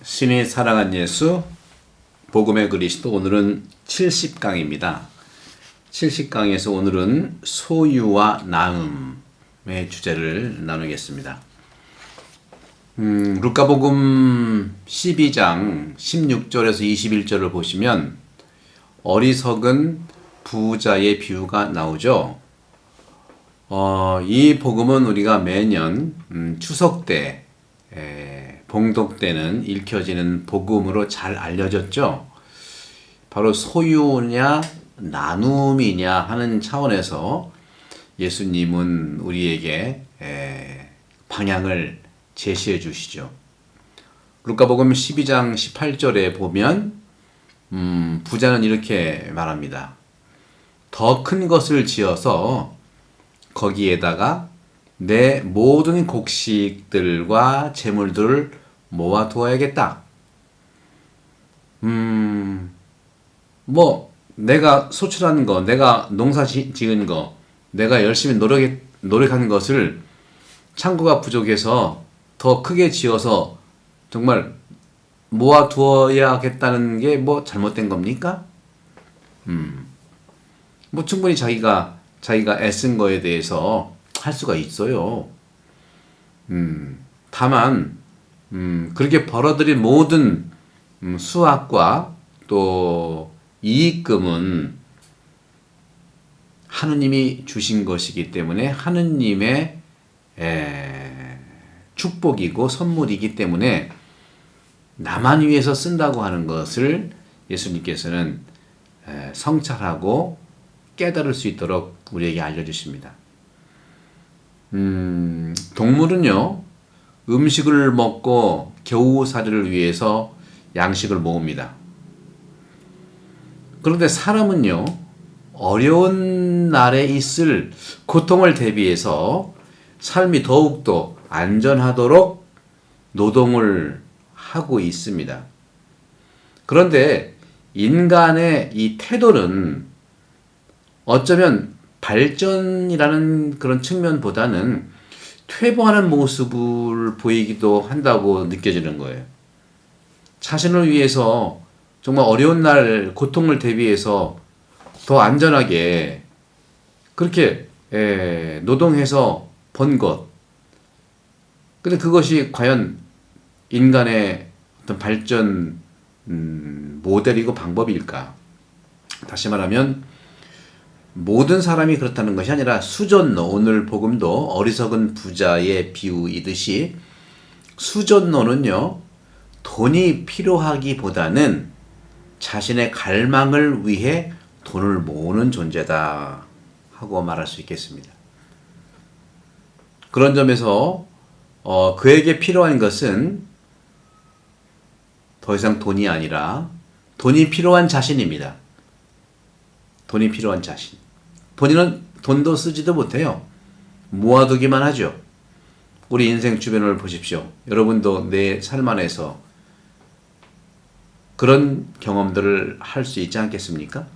신이 사랑한 예수, 복음의 그리스도, 오늘은 70강입니다. 70강에서 오늘은 소유와 나음의 주제를 나누겠습니다. 루카복음 12장 16절에서 21절을 보시면 어리석은 부자의 비유가 나오죠. 이 복음은 우리가 매년 추석 때 봉독 때는 읽혀지는 복음으로 잘 알려졌죠. 바로 소유냐 나눔이냐 하는 차원에서 예수님은 우리에게 방향을 제시해 주시죠. 루카복음 12장 18절에 보면 부자는 이렇게 말합니다. 더 큰 것을 지어서 거기에다가 내 모든 곡식들과 재물들을 모아두어야겠다. 내가 소출하는 거, 내가 농사 지은 거, 내가 열심히 노력한 것을 창고가 부족해서 더 크게 지어서 정말 모아두어야겠다는 게 잘못된 겁니까? 충분히 자기가 애쓴 거에 대해서 할 수가 있어요. 다만 그렇게 벌어들인 모든 수확과 또 이익금은 하느님이 주신 것이기 때문에 하느님의 축복이고 선물이기 때문에 나만 위해서 쓴다고 하는 것을 예수님께서는 성찰하고 깨달을 수 있도록 우리에게 알려주십니다. 동물은요, 음식을 먹고 겨우살이를 위해서 양식을 모읍니다. 그런데 사람은요, 어려운 날에 있을 고통을 대비해서 삶이 더욱더 안전하도록 노동을 하고 있습니다. 그런데 인간의 이 태도는 어쩌면 발전이라는 그런 측면보다는 퇴보하는 모습을 보이기도 한다고 느껴지는 거예요. 자신을 위해서 정말 어려운 날 고통을 대비해서 더 안전하게 그렇게 노동해서 번 것. 근데 그것이 과연 인간의 어떤 발전 모델이고 방법일까? 다시 말하면 모든 사람이 그렇다는 것이 아니라 수전노, 오늘 복음도 어리석은 부자의 비유이듯이 수전노는요, 돈이 필요하기보다는 자신의 갈망을 위해 돈을 모으는 존재다 하고 말할 수 있겠습니다. 그런 점에서 그에게 필요한 것은 더 이상 돈이 아니라 돈이 필요한 자신입니다. 돈이 필요한 자신. 본인은 돈도 쓰지도 못해요. 모아두기만 하죠. 우리 인생 주변을 보십시오. 여러분도 내 삶 안에서 그런 경험들을 할 수 있지 않겠습니까?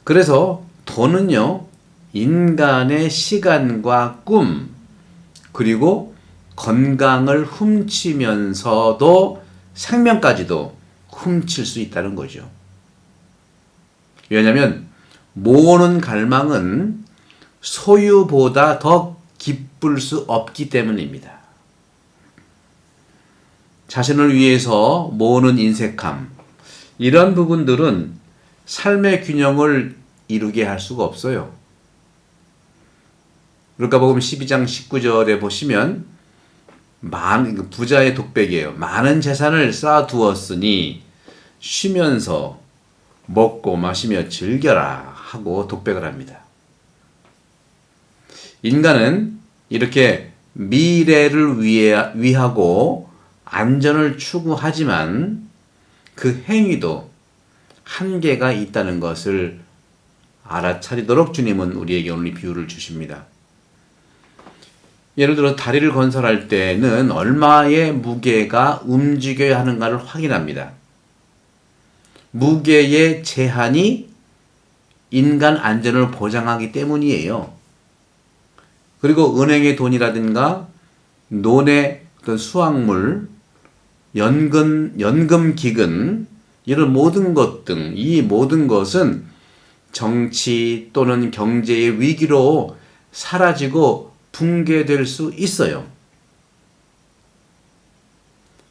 그래서 돈은요, 인간의 시간과 꿈, 그리고 건강을 훔치면서도 생명까지도 훔칠 수 있다는 거죠. 왜냐하면 모으는 갈망은 소유보다 더 기쁠 수 없기 때문입니다. 자신을 위해서 모으는 인색함, 이런 부분들은 삶의 균형을 이루게 할 수가 없어요. 루카복음 12장 19절에 보시면 부자의 독백이에요. 많은 재산을 쌓아두었으니 쉬면서 먹고 마시며 즐겨라 하고 독백을 합니다. 인간은 이렇게 미래를 위하고 안전을 추구하지만 그 행위도 한계가 있다는 것을 알아차리도록 주님은 우리에게 오늘 이 비유를 주십니다. 예를 들어 다리를 건설할 때는 얼마의 무게가 움직여야 하는가를 확인합니다. 무게의 제한이 인간 안전을 보장하기 때문이에요. 그리고 은행의 돈이라든가 논의 어떤 수확물, 연금 기금, 이런 모든 것 등, 이 모든 것은 정치 또는 경제의 위기로 사라지고 붕괴될 수 있어요.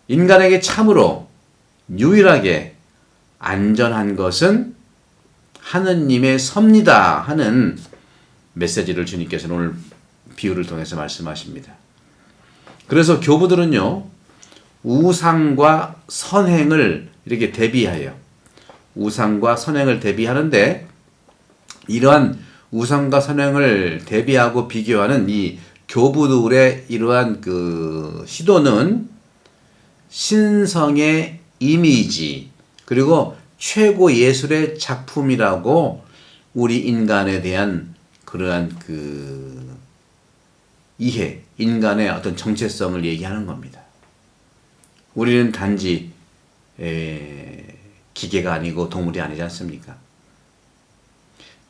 인간에게 참으로 유일하게 안전한 것은 하느님의 섭니다 하는 메시지를 주님께서는 오늘 비유를 통해서 말씀하십니다. 그래서 교부들은요, 우상과 선행을 이렇게 대비하여, 우상과 선행을 대비하는데, 이러한 우상과 선행을 대비하고 비교하는 이 교부들의 이러한 그 시도는 신성의 이미지, 그리고 최고 예술의 작품이라고 우리 인간에 대한 그러한 그 이해, 인간의 어떤 정체성을 얘기하는 겁니다. 우리는 단지 기계가 아니고 동물이 아니지 않습니까?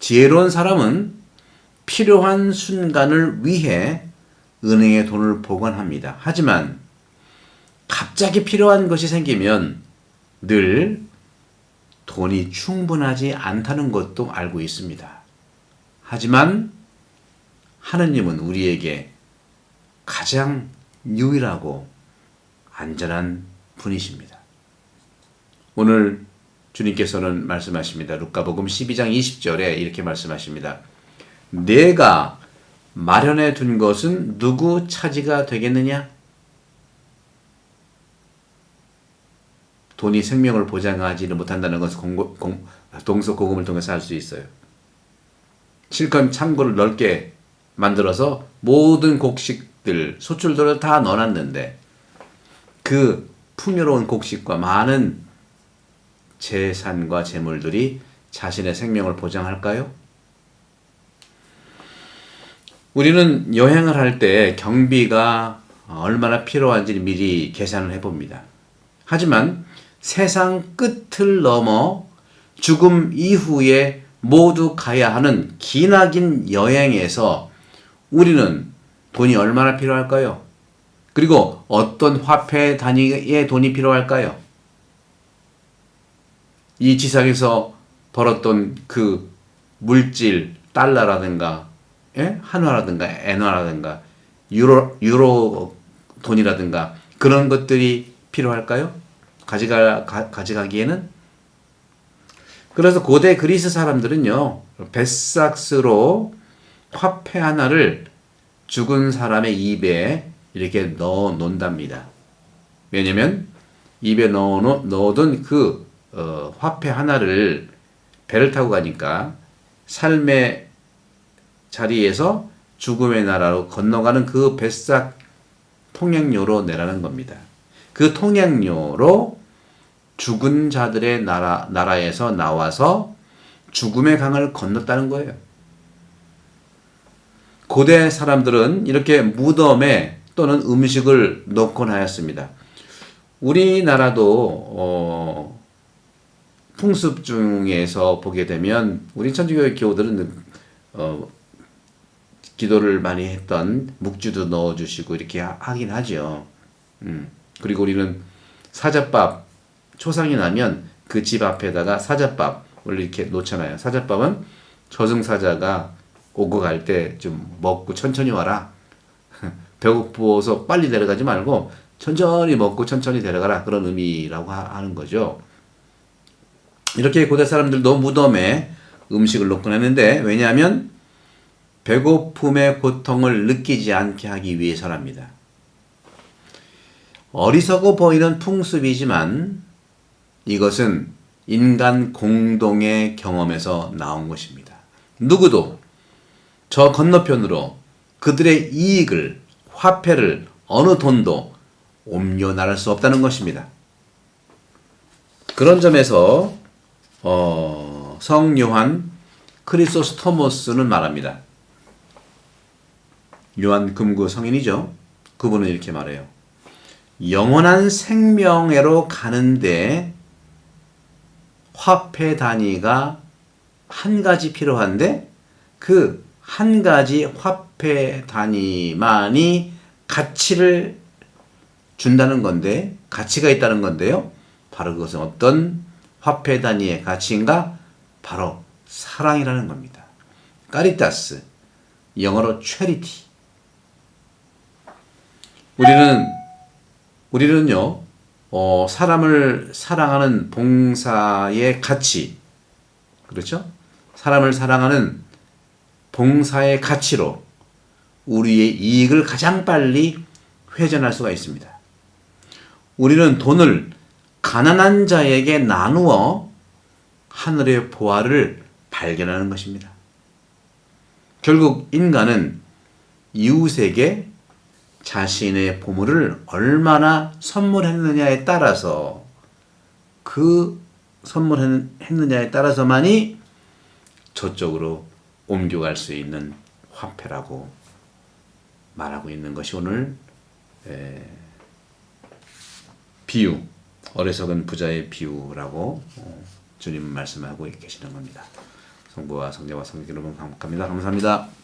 지혜로운 사람은 필요한 순간을 위해 은행에 돈을 보관합니다. 하지만 갑자기 필요한 것이 생기면 늘 돈이 충분하지 않다는 것도 알고 있습니다. 하지만 하느님은 우리에게 가장 유일하고 안전한 분이십니다. 오늘 주님께서는 말씀하십니다. 루카복음 12장 20절에 이렇게 말씀하십니다. 내가 마련해 둔 것은 누구 차지가 되겠느냐? 돈이 생명을 보장하지는 못한다는 것을 동서고금을 통해서 알 수 있어요. 실컷 창고를 넓게 만들어서 모든 곡식들, 소출들을 다 넣어놨는데 그 풍요로운 곡식과 많은 재산과 재물들이 자신의 생명을 보장할까요? 우리는 여행을 할 때 경비가 얼마나 필요한지 미리 계산을 해봅니다. 하지만 세상 끝을 넘어 죽음 이후에 모두 가야 하는 기나긴 여행에서 우리는 돈이 얼마나 필요할까요? 그리고 어떤 화폐 단위의 돈이 필요할까요? 이 지상에서 벌었던 그 물질, 달러라든가, 한화라든가, 엔화라든가, 유로 돈이라든가, 그런 것들이 필요할까요? 가져가기에는? 그래서 고대 그리스 사람들은요, 뱃삭스로 화폐 하나를 죽은 사람의 입에 이렇게 넣어 놓는답니다. 왜냐면 입에 넣어둔 그 화폐 하나를 배를 타고 가니까 삶의 자리에서 죽음의 나라로 건너가는 그 뱃삭 통행료로 내라는 겁니다. 그 통행료로 죽은 자들의 나라에서 나와서 죽음의 강을 건넜다는 거예요. 고대 사람들은 이렇게 무덤에 또는 음식을 넣곤 하였습니다. 우리나라도 풍습 중에서 보게 되면 우리 천주교 교우들은 기도를 많이 했던 묵주도 넣어주시고 이렇게 하긴 하죠. 그리고 우리는 사자밥 초상이 나면 그 집 앞에다가 사자밥을 이렇게 놓잖아요. 사자밥은 저승사자가 오고 갈 때 좀 먹고 천천히 와라. 배고파서 빨리 내려가지 말고 천천히 먹고 천천히 데려가라. 그런 의미라고 하는 거죠. 이렇게 고대 사람들도 무덤에 음식을 놓곤 했는데, 왜냐하면 배고픔의 고통을 느끼지 않게 하기 위해서랍니다. 어리석어 보이는 풍습이지만 이것은 인간 공동의 경험에서 나온 것입니다. 누구도 저 건너편으로 그들의 이익을, 화폐를, 어느 돈도 옮겨나갈 수 없다는 것입니다. 그런 점에서 성 요한 크리소스토모스는 말합니다. 요한 금구 성인이죠. 그분은 이렇게 말해요. 영원한 생명회로 가는데 화폐 단위가 한 가지 필요한데 그 한 가지 화폐 단위만이 가치를 준다는 건데 가치가 있다는 건데요. 바로 그것은 어떤 화폐 단위의 가치인가? 바로 사랑이라는 겁니다. 까리타스, 영어로 charity. 우리는요, 사람을 사랑하는 봉사의 가치, 그렇죠? 사람을 사랑하는 봉사의 가치로 우리의 이익을 가장 빨리 회전할 수가 있습니다. 우리는 돈을 가난한 자에게 나누어 하늘의 보화를 발견하는 것입니다. 결국 인간은 이웃에게 자신의 보물을 얼마나 선물했느냐에 따라서 그 선물했느냐에 따라서만이 저쪽으로 옮겨갈 수 있는 화폐라고 말하고 있는 것이 오늘 비유, 어리석은 부자의 비유라고 주님은 말씀하고 계시는 겁니다. 성부와 성자와 성령 여러분 감사합니다. 감사합니다.